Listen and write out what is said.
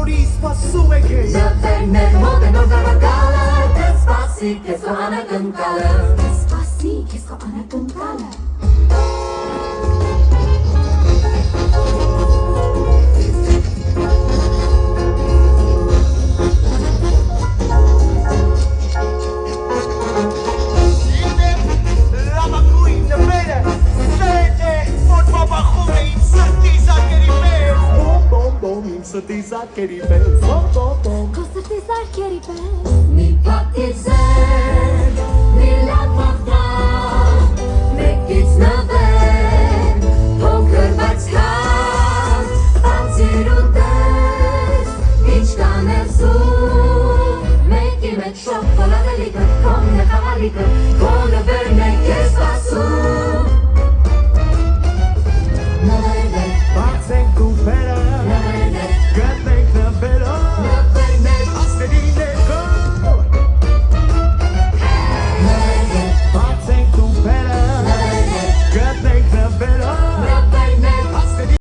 բոլորի սպասում եք ես Նվերներ մոտ են որ դավակալը Դեսպասի կեզ քո անակնկալը Դեսպասի կեզ քո անակնկալը Սրտի զարկերի պես, Քո սրտի զարկերի պես Մի պատիվ